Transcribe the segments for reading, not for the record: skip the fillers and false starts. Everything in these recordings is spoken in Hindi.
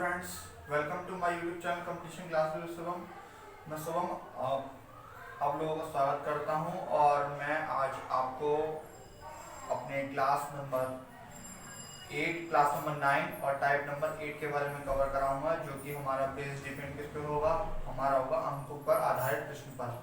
Friends, welcome to my YouTube channel competition class with Shubham. मैं शुभम आप लोगों का स्वागत करता हूं और मैं आज आपको अपने क्लास नंबर 9 और टाइप नंबर 8 के बारे में कवर कराऊंगा, जो कि हमारा बेस डिपेंड किस पे होगा, हमारा होगा अंकों पर आधारित प्रश्न पर।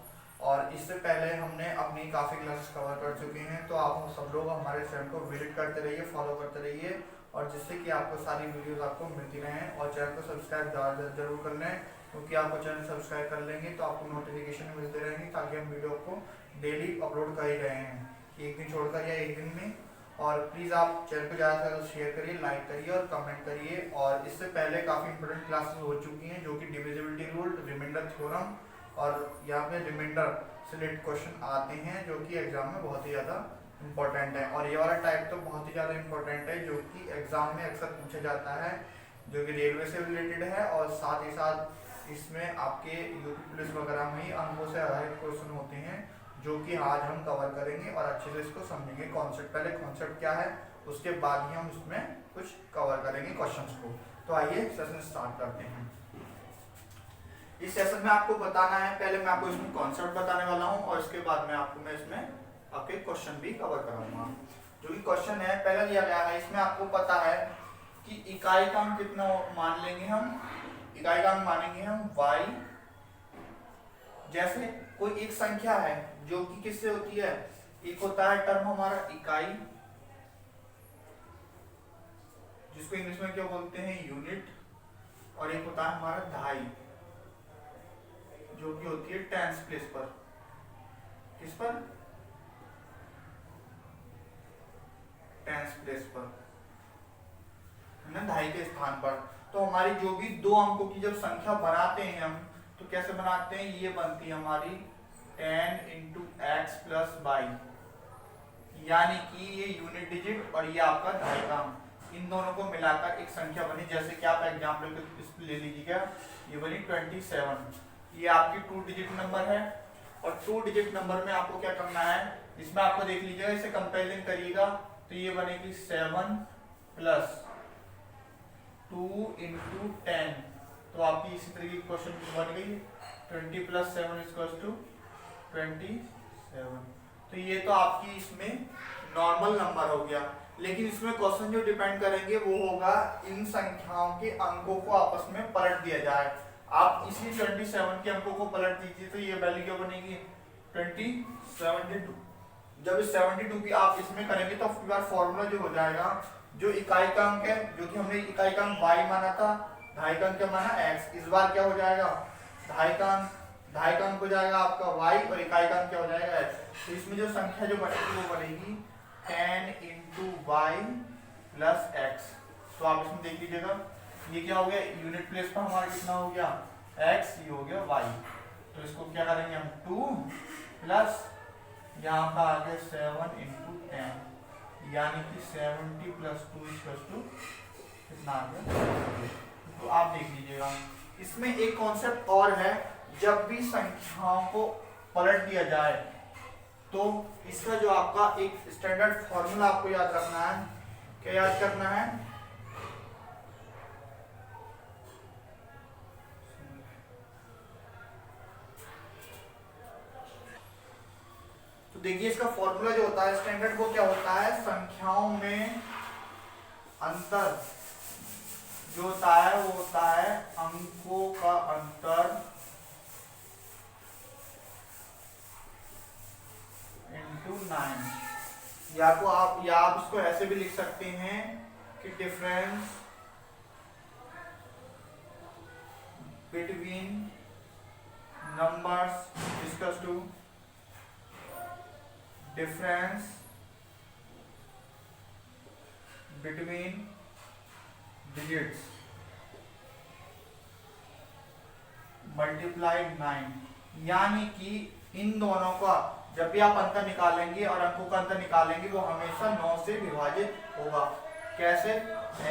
और इससे पहले हमने अपनी काफ़ी क्लासेस कवर कर चुके हैं, तो आप सब लोग हमारे चैनल को विजिट करते रहिए, फॉलो करते रहिए, और जिससे कि आपको सारी वीडियोस आपको मिलती रहें। और चैनल को सब्सक्राइब जरूर कर लें, क्योंकि आपको चैनल सब्सक्राइब कर लेंगे तो आपको नोटिफिकेशन मिलते रहेंगे, ताकि हम वीडियो को डेली अपलोड कर ही रहे हैं, एक दिन छोड़कर या एक दिन में। और प्लीज़ आप चैनल को ज़्यादा से ज़्यादा शेयर करिए, लाइक करिए और कमेंट करिए। और इससे पहले काफ़ी इंपॉर्टेंट क्लासेस हो चुकी हैं, जो कि डिविजिबिलिटी रूल, रिमाइंडर थ्योरम, और यहाँ पे रिमाइंडर से रिलेटेड क्वेश्चन आते हैं, जो कि एग्जाम में बहुत ही ज़्यादा इंपॉर्टेंट है। और ये वाला टाइप तो बहुत ही ज़्यादा इंपॉर्टेंट है, जो कि एग्जाम में अक्सर पूछा जाता है, जो कि रेलवे से रिलेटेड है। और साथ ही साथ इसमें आपके यूपी पुलिस वगैरह में ही अंकों से आधारित क्वेश्चन होते हैं, जो कि आज हम कवर करेंगे और अच्छे से इसको समझेंगे। कॉन्सेप्ट, पहले कॉन्सेप्ट क्या है, उसके बाद ही हम उसमें कुछ कवर करेंगे क्वेश्चंस को। तो आइए सेशन स्टार्ट करते हैं। इस सेशन में आपको बताना है, पहले मैं आपको इसमें कॉन्सेप्ट बताने वाला हूं, और इसके बाद में आपको मैं इसमें आपके क्वेश्चन भी कवर कराऊंगा। जो भी क्वेश्चन है पहला दिया गया है, इसमें आपको पता है कि इकाई का हम कितना मान लेंगे, हम इकाई का हम मानेंगे हम y। जैसे कोई एक संख्या है जो कि किससे होती है, एक होता है टर्म हमारा इकाई, जिसको इंग्लिश में क्या बोलते हैं, यूनिट, और एक होता है हमारा दहाई, जो कि होती है टेंस प्लेस पर। किस पर? टेंस प्लेस पर, है ना, दहाई के स्थान पर। तो हमारी जो भी दो अंकों की जब संख्या बनाते हैं हम, तो कैसे बनाते हैं, ये बनती है हमारी 10 × x + y, यानी कि ये यूनिट डिजिट और ये आपका दहाई का अंक, इन दोनों को मिलाकर एक संख्या बनी। जैसे कि आप एग्जाम्पल ले लीजिएगा, ये बनी 27, ये आपकी 2 डिजिट नंबर है। और 2 डिजिट नंबर में आपको क्या करना है, इसमें आपको देख लीजिएगा, इसे कंपेरिजन करिएगा, तो ये बनेगी 7 + 2 × 10, तो आपकी इसी तरीके की क्वेश्चन बन गई 20 + 7 = 27। तो ये तो आपकी इसमें नॉर्मल नंबर हो गया। लेकिन इसमें क्वेश्चन जो डिपेंड करेंगे वो होगा, इन संख्याओं के अंकों को आपस में पलट दिया जाए। आप इसी 27 के अंकों को पलट दीजिए, तो ये वैल्यू क्या बनेगी, 72। जब इस 72 की आप इसमें करेंगे, तो आपके पास फॉर्मूला जो हो जाएगा, जो इकाई का अंक है, जो कि हमने इकाई का अंक y माना था, दहाई का अंक क्या माना, x, इस बार क्या हो जाएगा, दहाई का अंक हो जाएगा आपका y, और इकाई का अंक क्या हो जाएगा x। तो इसमें जो संख्या जो बनेगी वो बनेगी 10 × y + x। तो आप इसमें देख लीजिएगा, ये क्या हो गया, यूनिट प्लेस पर हमारा कितना हो गया, x, ये हो गया y। तो इसको क्या करेंगे हम, 2 प्लस यहाँ पर आ गया 7 × 10, यानी कि 70 + 2 = कितना आ गया। तो आप देख लीजिएगा, इसमें एक कॉन्सेप्ट और है, जब भी संख्याओं को पलट दिया जाए, तो इसका जो आपका एक स्टैंडर्ड फॉर्मूला आपको याद रखना है। क्या याद करना है, तो देखिए इसका फॉर्मूला जो होता है स्टैंडर्ड, वो क्या होता है, संख्याओं में अंतर जो होता है वो होता है अंकों का अंतर × 9। या आप इसको ऐसे भी लिख सकते हैं कि difference between numbers discuss to difference between digits multiplied 9, यानी कि इन दोनों का जब भी आप अंतर निकालेंगे और अंकों का अंतर निकालेंगे, वो हमेशा 9 से विभाजित होगा। कैसे,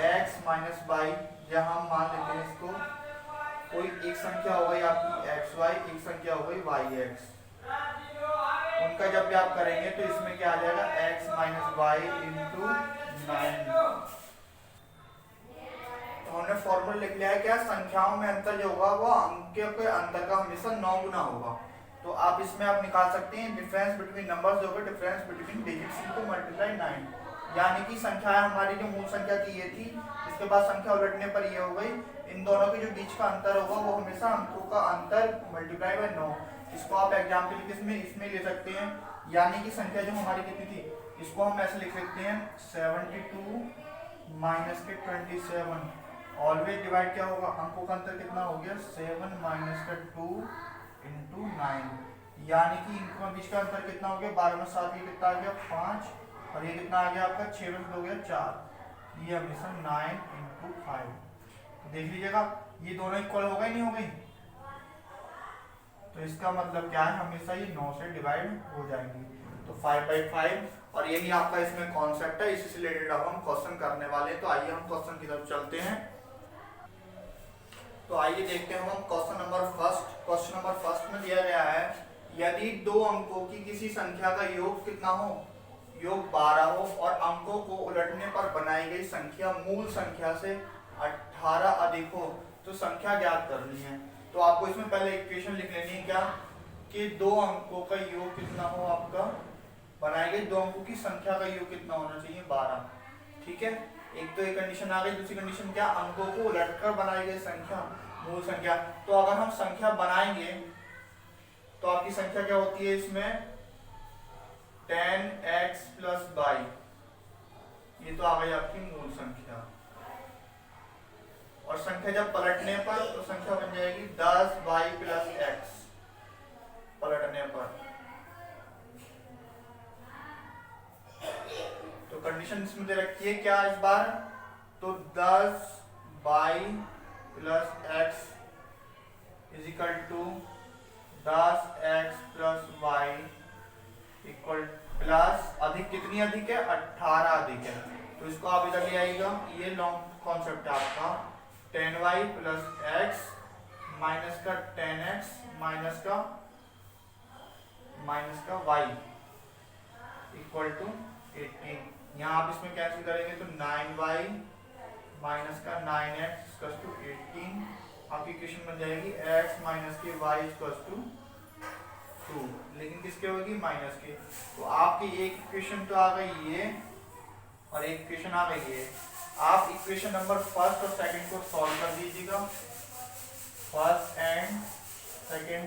x - y, जहां हम मान लेते हैं इसको, कोई एक संख्या हो गई आपकी xy, एक संख्या हो गई yx, उनका जब भी आप करेंगे तो इसमें क्या आ जाएगा, x - y × 9। हमने फॉर्मूला लिख लिया है क्या, संख्याओं में अंतर जो होगा वो अंकों के अंतर का हमेशा 9 गुना होगा। तो आप इसमें आप निकाल सकते हैं डिफरेंस बिटवीन नंबर्स जो होगा difference between digits into multiply 9, यानी कि संख्या हमारी जो मूल संख्या की ये थी, इसके बाद संख्या उलटने पर ये हो गई, इन दोनों के जो बीच का अंतर होगा वो हमेशा अंकों का अंतर मल्टीप्लाई बाय 9। इसको आप एग्जाम के लिए इसमें ले सकते हैं, यानी कि संख्या जो हमारी कितनी थी, इसको हम ऐसे लिख सकते हैं 72 माइनस के 27, ऑलवेज डिवाइड क्या होगा, अंकों का अंतर कितना हो गया 7 माइनस का 2 इंटू 9, यानी कि इनका बीच का अंतर कितना हो गया 12 में 7, ये कितना आ गया 5, और ये कितना आ गया आपका 6 में हो गया 4, ये हमेशा 9 इंटू 5। तो देख लीजिएगा ये दोनों इक्वल हो गए नहीं हो गई, तो इसका मतलब क्या है हमेशा ये 9 से डिवाइड हो जाएंगी। तो 5/5, और यही आपका इसमें कॉन्सेप्ट है, इसी से रिलेटेड अब हम क्वेश्चन करने वाले हैं। तो आइए हम क्वेश्चन की तरफ चलते हैं। तो आइए देखते हैं हम question number first. Question number first में दिया गया है, यदि दो अंकों की किसी संख्या का योग कितना हो, योग 12 हो, और अंकों को उलटने पर बनाई गई संख्या मूल संख्या से 18 अधिक हो, तो संख्या ज्ञात करनी है। तो आपको इसमें पहले इक्वेशन लिख लेनी है क्या, कि दो अंकों का योग कितना हो, आपका बनाए गए दो अंकों की संख्या का योग कितना होना चाहिए 12। ठीक है, एक तो एक कंडीशन आ गई, दूसरी कंडीशन क्या, अंकों को उलटकर बनाई गई संख्या मूल संख्या। तो अगर हम संख्या बनाएंगे तो आपकी संख्या क्या होती है इसमें 10x प्लस y, ये तो आ गई आपकी मूल संख्या, और संख्या जब पलटने पर तो संख्या बन जाएगी 10y प्लस x पलटने पर। तो कंडीशन इसमें दे रखी है क्या इस बार, तो 10y plus x is equal to 10x plus y equal plus अधिक कितनी अधिक है 18 अधिक है। तो इसको आप इधर ले आइएगा, ये लॉन्ग कॉन्सेप्ट है आपका 10y प्लस x माइनस का 10x माइनस का y इक्वल टू 18। यहाँ आप इसमें कैंसिल करेंगे तो 9y माइनस का 9x इक्वल टू 18, आपकी इक्वेशन बन जाएगी x minus k y equal to 2, लेकिन किसके होगी माइनस के। तो आपकी एक इक्वेशन तो आ गई ये, और एक इक्वेशन आ गई ये। आप इक्वेशन नंबर फर्स्ट और सेकंड को सॉल्व कर दीजिएगा, फर्स्ट एंड सेकंड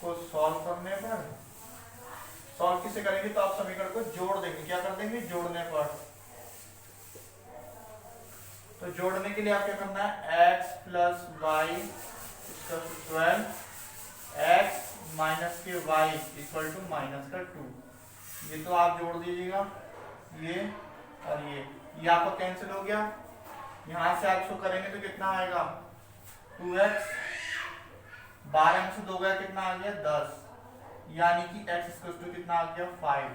को सॉल्व करने पर, सॉल्व किसे करेंगे तो आप समीकरण को जोड़ देंगे, क्या कर देंगे जोड़ने पर। तो जोड़ने के लिए आप क्या करना है, x plus Y equal to 12, x minus k y equal to minus का 2, ये तो आप जोड़ दीजिएगा, ये और ये आपका कैंसिल हो गया। यहां से आप इसको करेंगे तो कितना आएगा 2x, 12 में से 2 गया कितना आ गया 10, यानी कि x इक्वल टू कितना आ गया 5।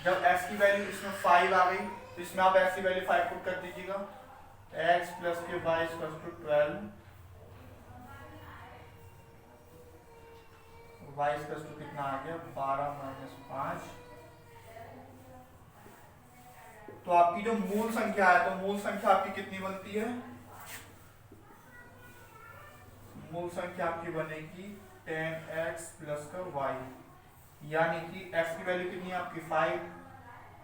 जब x की वैल्यू इसमें 5 आ गई तो इसमें आप x की वैल्यू 5 पुट कर दीजिएगा, x plus k y equal to 12, y equal to कितना आ गया 12 माइनस 5। तो आपकी जो मूल संख्या है, तो मूल संख्या आपकी कितनी बनती है, मूल संख्या आपकी बनेगी 10x प्लस का y, यानी कि x की वैल्यू कितनी है आपकी 5,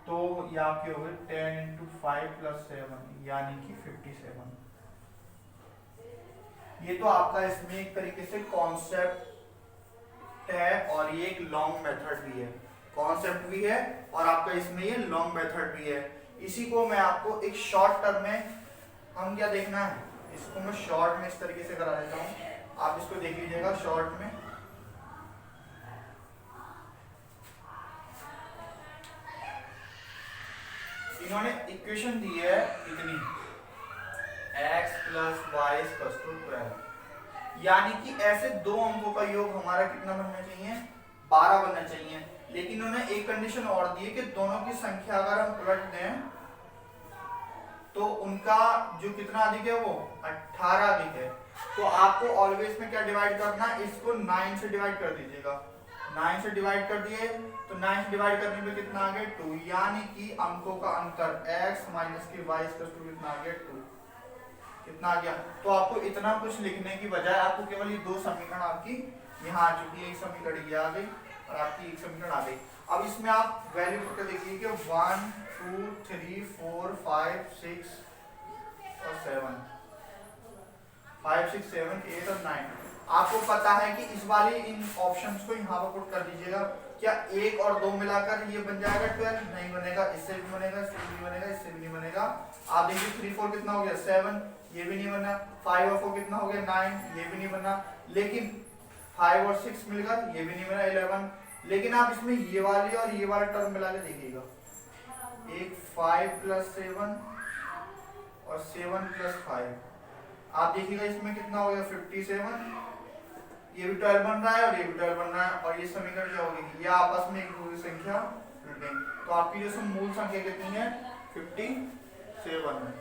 तो ये आपकी हो गई 10 इंटू 5 प्लस 7, यानी कि 57। ये तो आपका इसमें एक तरीके से कॉन्सेप्ट है, और ये एक लॉन्ग मेथड भी है, कॉन्सेप्ट भी है और आपका इसमें ये लॉन्ग मेथड भी है। इसी को मैं आपको एक शॉर्ट टर्म में, हम क्या देखना है, इसको मैं शॉर्ट में इस तरीके से करा देता हूं, आप इसको देख लीजिएगा शॉर्ट में। इन्होंने इक्वेशन दी है इतनी, x plus Y equal to 12, यानी कि ऐसे दो अंकों का योग हमारा कितना बनना चाहिए 12 बनना चाहिए। लेकिन उन्होंने एक कंडीशन और दी है कि दोनों की संख्या अगर हम उलट दें तो उनका जो कितना अधिक है वो 18 अधिक है। तो आपको ऑलवेज में क्या डिवाइड करना है, इसको 9 से डिवाइड कर दीजिएगा, 9 से डिवाइड कर दिए तो 9 से डिवाइड करने पे कितना आ गया 2, यानी कि अंकों का अंतर x minus k y equal to कितना आ गया 2। कितना आ गया। तो आपको इतना कुछ लिखने की बजाय आपको केवल ये दो समीकरण आपकी यहाँ आ चुकी है, एक समीकरण ये आ गई और आपकी एक समीकरण आ गई। अब इसमें आप वैल्यू करके देखिए कि 1 2 3 4 5 6 और 7 5 6 7 8 और 9। आपको पता है कि इस वाली इन ऑप्शंस को यहाँ पर पुट कर दीजिएगा। क्या 1 और 2 मिलाकर ये बन जाएगा 12? नहीं बनेगा, इससे भी बनेगा, इससे भी नहीं बनेगा, इससे भी नहीं बनेगा। आप देखिए 3 4 कितना हो गया 7, ये भी नहीं बना। 5 और 4 कितना हो गया 9, ये भी नहीं बना। लेकिन 5 और 6 मिलकर ये भी नहीं बना 11। लेकिन आप इसमें ये वाली और ये वाला टर्म मिला के देखिएगा, एक 5 + 7 और 7 + 5। आप देखिएगा इसमें कितना हो गया 57। ये भी 12 बन रहा है और ये भी 12 बन रहा है और ये समीकरण क्या होगी, ये आपस में एक दूसरी संख्या जुड़ेंगे। तो आपकी जो मूल संख्या कितनी है 57 है।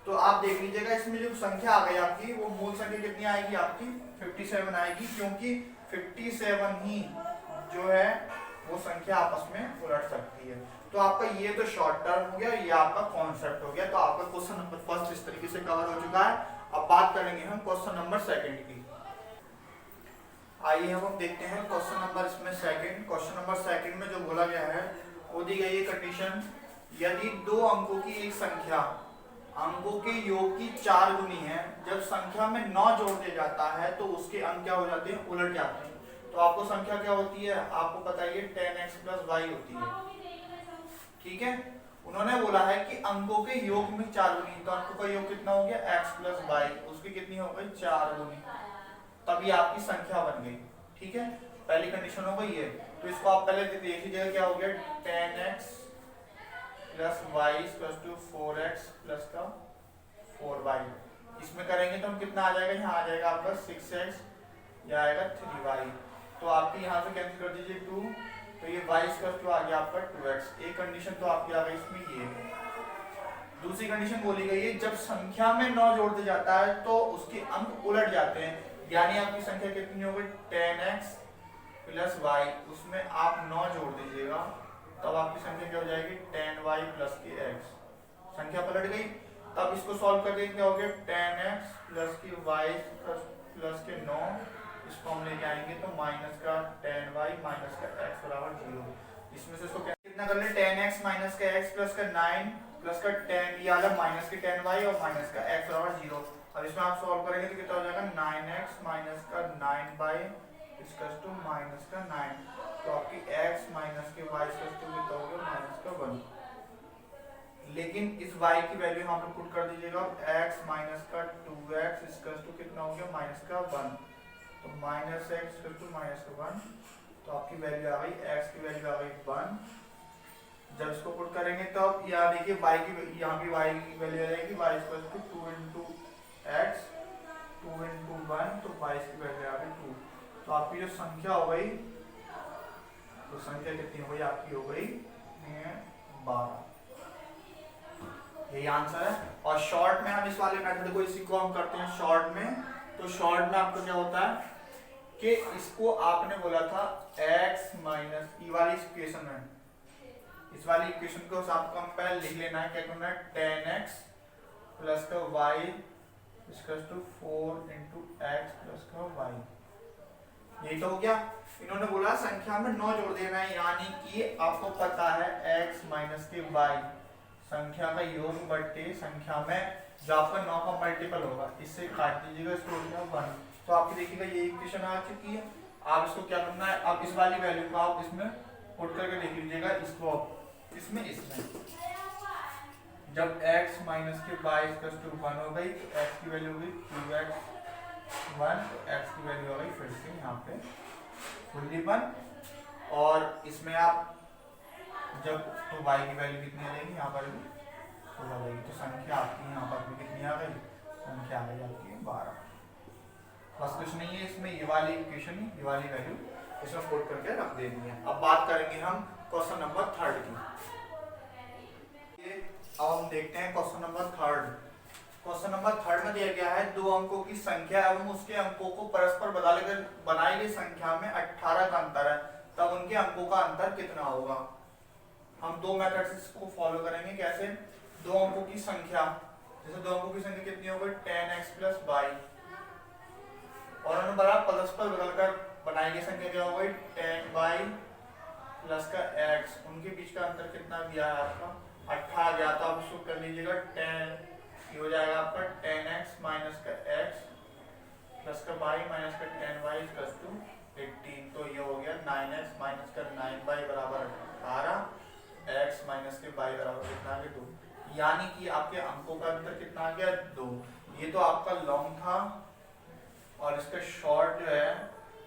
तो आप देख लीजिएगा इसमें जो संख्या आ गई आपकी, वो मूल संख्या कितनी आएगी आपकी 57 आएगी, क्योंकि 57 ही जो है वो संख्या आपस में उलट सकती है। तो आपका ये तो शॉर्ट टर्म हो गया, ये आपका कॉन्सेप्ट हो गया। तो आपका क्वेश्चन नंबर फर्स्ट इस तरीके से कवर हो चुका है। अब बात करेंगे हम क्वेश्चन नंबर सेकंड की। आइए हम देखते हैं क्वेश्चन नंबर इसमें सेकंड। क्वेश्चन नंबर सेकंड में जो बोला गया है वो दी गई है कंडीशन, यदि दो अंकों की एक संख्या अंकों के योग की 4 गुनी है, जब संख्या में 9 जोड़ दिया जाता है तो उसके अंक क्या हो जाते हैं, उलट जाते हैं। तो आपको संख्या क्या होती है, आपको पता है 10x + y होती है, ठीक है। उन्होंने बोला है कि अंकों के योग में 4 गुनी, तो अंकों का योग कितना हो गया x + y, उसकी कितनी हो गई 4 गुनी, तभी आपकी संख्या बन गई, ठीक है। पहली कंडीशन हो गई है। तो इसको आप पहले देख लीजिएगा क्या हो गया 10x + y = 4x + 4y। इसमें करेंगे तो हम कितना आ जाएगा, यहाँ आ जाएगा आपका 6x, यह आएगा 3y। तो आपकी यहाँ से कैंसिल कर दीजिए 2, तो ये y = आ गया आपका 2x। एक कंडीशन तो आपकी आ गई इसमें ये। दूसरी कंडीशन बोली गई है, जब संख्या में 9 जोड़ दिया जाता है तो उसके अंक उलट जाते हैं, यानी आपकी संख्या कितनी हो गई 10x + y, उसमें आप 9 जोड़ दीजिएगा, तब आपकी संख्या क्या हो जाएगी 10y + kx। संख्या पलट गई। तब इसको सॉल्व करके क्या हो गया 10x + y + 9, इसको हम लेके आएंगे तो -10y - x = 0। इसमें से इसको कितना कर ले 10x - x + 9 + 10, ये आ गया -10y और -x = 0। अब इसमें आप सॉल्व करेंगे तो कितना हो जाएगा 9x - 9y = -9। तो आपकी x - y कितना हो गया -1। लेकिन इस y की वैल्यू यहाँ पे पुट कर दीजिएगा, x - 2x कितना हो गया -1। तो -x = -1, तो आपकी वैल्यू आ गई, x की वैल्यू आ गई 1। जब इसको पुट करेंगे तो अब यहाँ देखिए y की, यहाँ की y की वैल्यू आ जाएगी y = 2 × x, 2 × 1, तो y की वैल्यू आ गई 2। तो आपकी जो संख्या हो गई, तो संख्या कितनी हो गई आपकी, हो गई 12। यही आंसर है। और शॉर्ट में हम इस वाले मेथड को, इसी को हम करते हैं शॉर्ट में। तो शॉर्ट में आपको क्या होता है कि इसको आपने बोला था x - ई वाली इक्वेशन है, इस वाली इक्वेशन को आपको हम पहले लिख लेना है, क्या करना है 10x + y = 4 × x + y। यही तो हो गया। इन्होंने बोला संख्या में 9 जोड़ देना है, यानी कि आपको पता है x - y संख्या का योग बटे संख्या में जो आपका 9 का मल्टीपल होगा, इससे काट दीजिएगा, इसको हो गया 1। तो आपकी देखिएगा ये इक्वेशन आ चुकी है। आप इसको क्या करना है, अब इस वाली वैल्यू को आप इसमें पुट करके देख लीजिएगा, इसको इसमें जब x - y = 1 हो गई तो x की वैल्यू हो गई 2x 1, तो x की वैल्यू हो गई फिर से यहाँ पे फुल्ली 1। और इसमें आप जब तो y की वैल्यू कितनी आ जाएगी, यहाँ पर 16 जाएगी। तो संख्या आपकी यहाँ पर भी कितनी आ गई, संख्या आ गई आपकी 12। बस कुछ नहीं है इसमें, ये वाली इक्वेशन, ये वाली वैल्यू इसमें पुट करके रख देनी है। अब बात करेंगे हम क्वेश्चन नंबर 3 की। अब हम देखते हैं क्वेश्चन नंबर 3। क्वेश्चन नंबर 3 में दिया गया है, दो अंकों की संख्या एवं उसके अंकों को परस्पर बदलकर बनाई गई संख्या में 18 का अंतर है, तब उनके अंकों का अंतर कितना होगा। हम दो मेथड से इसको फॉलो करेंगे। कैसे? दो अंकों की संख्या, जैसे दो अंकों की संख्या कितनी हो गई 10x प्लस y, और उन्होंने बड़ा परस्पर बदलकर बनाई गई संख्या क्या हो गई 10y प्लस का x, उनके बीच का अंतर कितना दिया है आपका 18 गया। तो आप इसको कर लीजिएगा 10, ये हो जाएगा आपका 10x माइनस का x प्लस का y माइनस का 10y प्लस टू 18। तो ये हो गया 9x माइनस का 9y बराबर 18, x माइनस के y बराबर कितना आ गया 2, यानी कि आपके अंकों का अंतर कितना आ गया 2। ये तो आपका लॉन्ग था, और इसका शॉर्ट जो है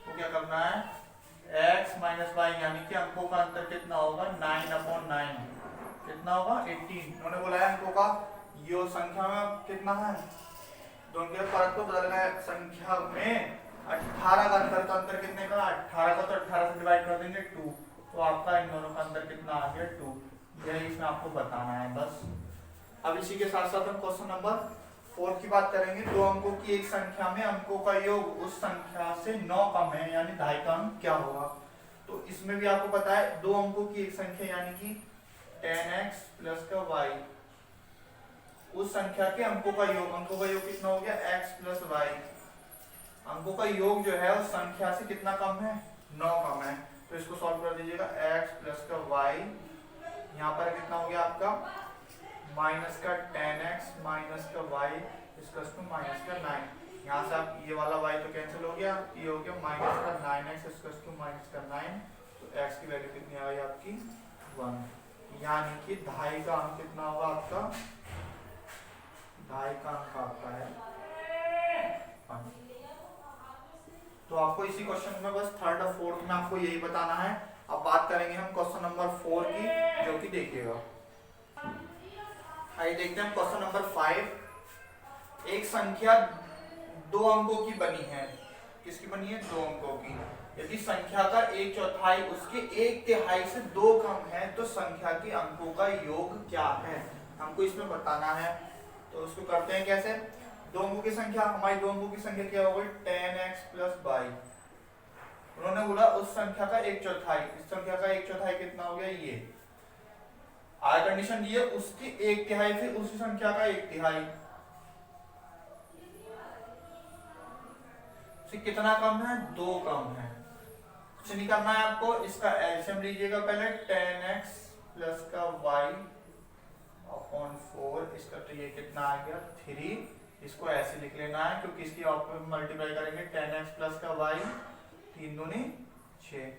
वो क्या करना है x माइनस वाई, यानी कि अंकों का अंतर कितना होगा 9/9, कितना होगा 18। उन्होंने बोला है अंकों का ये संख्या में कितना है, दोनों के फर्क को बदल गया संख्या में 18 का अंतर, तो अंतर कितने का 18 का, तो 18 से डिवाइड कर देंगे 2, तो आपका इन दोनों का अंतर कितना आ गया 2। यही इसमें आपको बताना है बस। अब इसी के साथ साथ हम क्वेश्चन नंबर 4 की बात करेंगे। दो अंकों की एक संख्या में अंकों का योग उस संख्या से 9 कम है, यानी 2.5 का अंक क्या होगा। तो इसमें भी आपको पता है दो अंकों की एक संख्या यानी कि 10x प्लस का y, उस संख्या के अंकों का योग कितना हो गया x प्लस y। अंकों का योग जो है उस संख्या से कितना कम है 9 कम है, तो इसको सॉल्व कर दीजिएगा x प्लस का y, यहाँ पर कितना हो गया आपका माइनस का 10x माइनस का y इसकस टू माइनस का 9, यहाँ से आप ये वाला y तो कैंसिल हो गया, ये हो गया माइनस का 9x इसकस टू माइनस का 9, तो x की वैल्यू कितनी आ गई आपकी 1, यानी कि 2.5 का अंक कितना होगा आपका 2.5 का अंक आपका है 1। तो आपको इसी क्वेश्चन में बस थर्ड और फोर्थ में आपको यही बताना है। अब बात करेंगे हम क्वेश्चन नंबर 4 की, जो कि देखिएगा। आइए देखते हैं क्वेश्चन नंबर 5। एक संख्या दो अंकों की बनी है, किसकी बनी है 2 अंकों की। यदि संख्या का 1/4 उसके 1/3 से 2 कम है तो संख्या के अंकों का योग क्या है, हमको इसमें बताना है। तो उसको करते हैं कैसे, दो अंकों की संख्या, हमारी दो अंकों की संख्या क्या हो गई 10x प्लस y, उन्होंने बोला उस संख्या का 1/4, इस संख्या का 1/4 कितना हो गया ये, आगे कंडीशन दी है उसकी 1/3 से उसी संख्या का 1/3 से कितना कम है 2 कम है। कुछ नहीं करना है आपको, इसका एलसीएम लीजिएगा पहले 10x प्लस का y अपॉन 4, इसका तो ये कितना आ गया 3, इसको ऐसे लिख लेना है क्योंकि इसकी आपको मल्टीप्लाई करेंगे 10x प्लस का y 3 दूनी 6,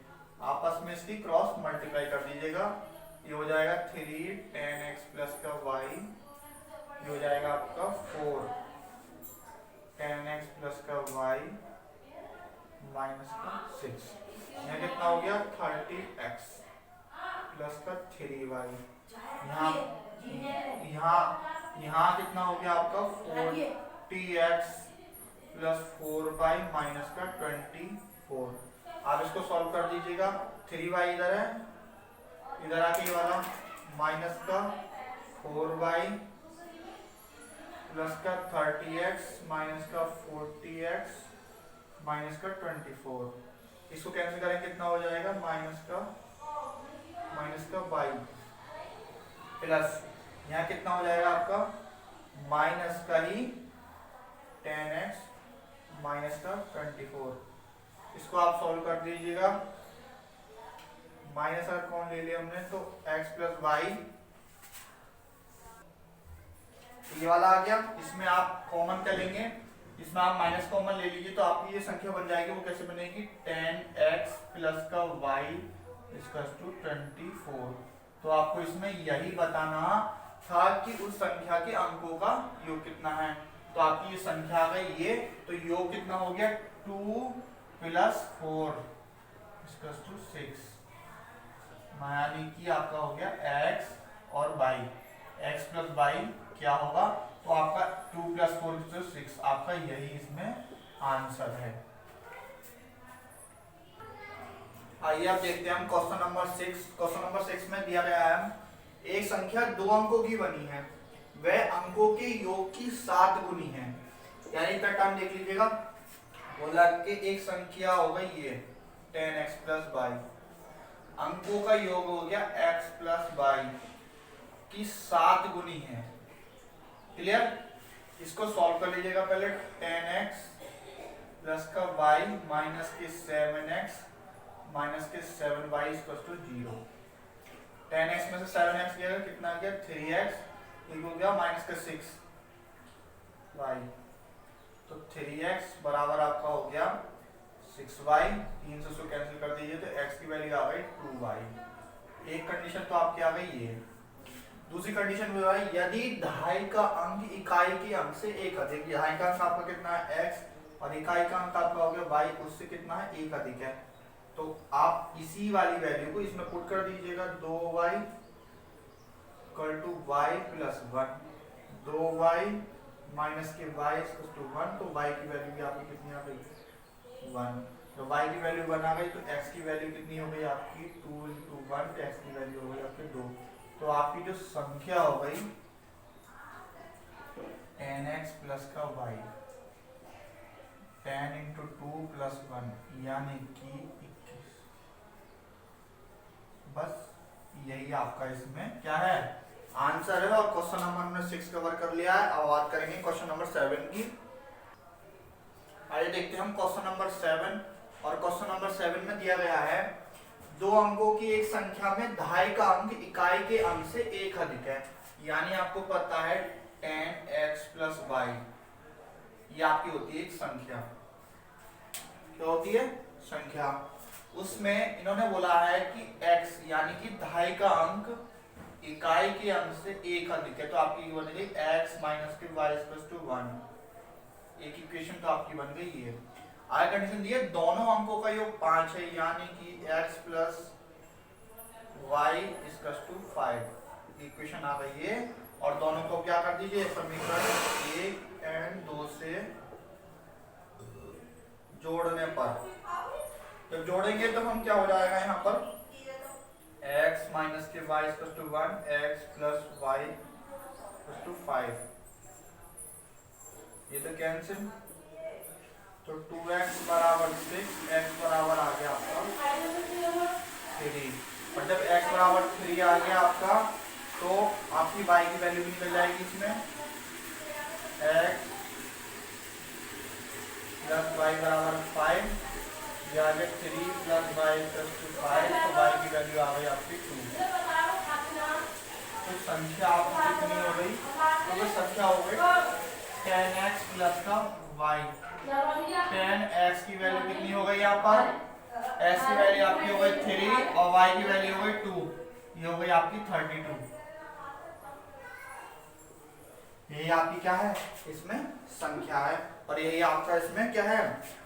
आपस में इसकी क्रॉस मल्टीप्लाई कर दीजिएगा, ये हो जाएगा 3 10x प्लस का y, ये हो जाएगा आपका 4 10x प्लस का y माइनस का 6, यहाँ कितना हो गया 30x प्लस का 3y, यहाँ कितना हो गया आपका 40x प्लस 4y माइनस का 24। आप इसको सॉल्व कर दीजिएगा, 3y इधर है, इधर आके ये वाला माइनस का 4y प्लस का 30x माइनस का 40x माइनस का 24, इसको कैंसिल करें कितना हो जाएगा माइनस का y प्लस यहाँ कितना हो जाएगा आपका माइनस का ही 10x माइनस का 24, इसको आप सॉल्व कर दीजिएगा। माइनस का कौन ले लिया हमने तो x प्लस वाई, ये वाला आ गया, इसमें आप कॉमन कर लेंगे, इसमें आप माइनस कॉमन ले लीजिए तो आपकी ये संख्या बन जाएगी, वो कैसे बनेगी 10x प्लस का y इक्वल्स टू 24। तो आपको इसमें यही बताना था कि उस संख्या के अंकों का योग कितना है, तो आपकी ये संख्या का ये तो योग कितना हो गया 2 प्लस 4 इक्वल्स टू 6, यानी कि आपका हो गया x और y, x प्लस y क्या होगा तो आपका 2 प्लस 4 इक्वल्स टू 6, आपका यही इसमें आंसर है। आइए अब देखते हैं हम क्वेश्चन नंबर 6। क्वेश्चन नंबर 6 में दिया गया है एक संख्या 2 अंकों की बनी है, वह अंकों के योग की 7 गुनी है, यानी इसका टर्म देख लीजिएगा, बोला कि एक संख्या होगा ये 10x प्लस y, अंकों का योग हो गया x प्लस वाई की 7 गुनी है। क्लियर? इसको सॉल्व कर लीजिएगा पहले। 10x प्लस का y माइनस के 7x माइनस के 7y इक्वल टू 0। 10x में से 7x गया कितना गया 3x, ये हो गया माइनस का 6y, तो 3x बराबर आपका हो गया 6y। 3 से उसको कैंसिल कर दीजिए तो x की वैल्यू आ गई 2y। एक कंडीशन तो आपकी आ गई ये। दूसरी कंडीशन में है यदि दहाई का अंक इकाई के अंक से एक अधिक, दहाई का अंक आपका कितना है x और इकाई का अंक आपका हो गया y, उससे कितना है एक अधिक है, तो आप इसी वाली वैल्यू को इसमें पुट कर दीजिएगा। 2y equal to y plus 1, 2y minus k y equal to 1, तो y की वैल्यू भी आपकी कितनी आ गई 1। तो y की वैल्यू 1 आ गई तो x की वैल्यू कितनी हो गई आपकी 2 into 1, तो x की वैल्यू हो गई आपकी 2। तो आपकी जो संख्या हो गई 10x प्लस का y, 10 into 2 प्लस 1 यानी कि 21। बस यही आपका इसमें क्या है आंसर है। और क्वेश्चन नंबर हमने 6 कवर कर लिया है। अब बात करेंगे क्वेश्चन नंबर 7 की। आइए देखते हैं हम क्वेश्चन नंबर 7। और क्वेश्चन नंबर 7 में दिया गया है दो अंकों की एक संख्या में दहाई का अंक इकाई के अंक से एक अधिक है। यानी आपको पता है 10x प्लस y, ये आपकी होती है एक संख्या। क्या होती है? संख्या। उसमें इन्होंने बोला है कि x यानी कि दहाई का अंक इकाई के अंक से एक अधिक है, तो आपकी बन गई x minus k y equal to 1। एक इक्वेशन तो आपकी बन गई है। आगे कंडीशन दी है दोनों अंकों का योग 5 है, यानी कि x plus Y equal to 5। Equation आ गई है। और दोनों को क्या कर दीजिए समीकरण 1 एंड 2 से जोड़ने पर, जब जोड़ेंगे तो हम क्या हो जाएगा यहाँ पर x minus k y equal to 1, x plus Y equal to 5, ये तो कैंसिल। तो 2x बराबर 6, x बराबर आ गया आपका 3। और जब x बराबर 3 आ गया आपका तो आपकी y की वैल्यू भी निकल जाएगी इसमें। x प्लस y बराबर 5, ये आ गया 3 प्लस y इक्वल टू 5, तो y की वैल्यू आ गई आपकी 2। तो संख्या आपकी कितनी हो गई? तो वो संख्या हो गई 10x प्लस का y। 10x की वैल्यू कितनी हो गई यहाँ पर? x की वैल्यू आपकी हो गई 3 और y की वैल्यू हो गई 2, ये हो गई आपकी 32। यही आपकी क्या है इसमें संख्या है और यही आपका इसमें क्या है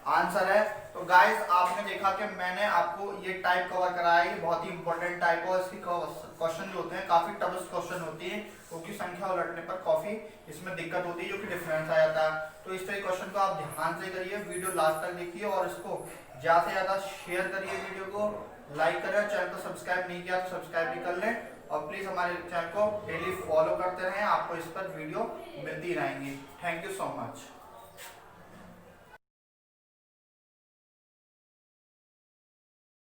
आंसर है। तो गाइस आपने देखा कि मैंने आपको ये टाइप कवर कराया है, बहुत ही इंपॉर्टेंट टाइप है। इसकी क्वेश्चन जो होते हैं काफी टफ क्वेश्चन होती है, क्योंकि संख्या उलटने पर काफी इसमें दिक्कत होती है, जो कि डिफरेंस आ जाता है। तो इस तरह क्वेश्चन को आप ध्यान से करिए, वीडियो लास्ट तक देखिए और इसको ज्यादा से ज्यादा शेयर करिए, वीडियो को लाइक करें। चैनल को सब्सक्राइब नहीं किया तो सब्सक्राइब भी कर लें और प्लीज हमारे चैनल को डेली फॉलो करते रहें, आपको इस पर वीडियो मिलती रहेंगी। Thank you so much.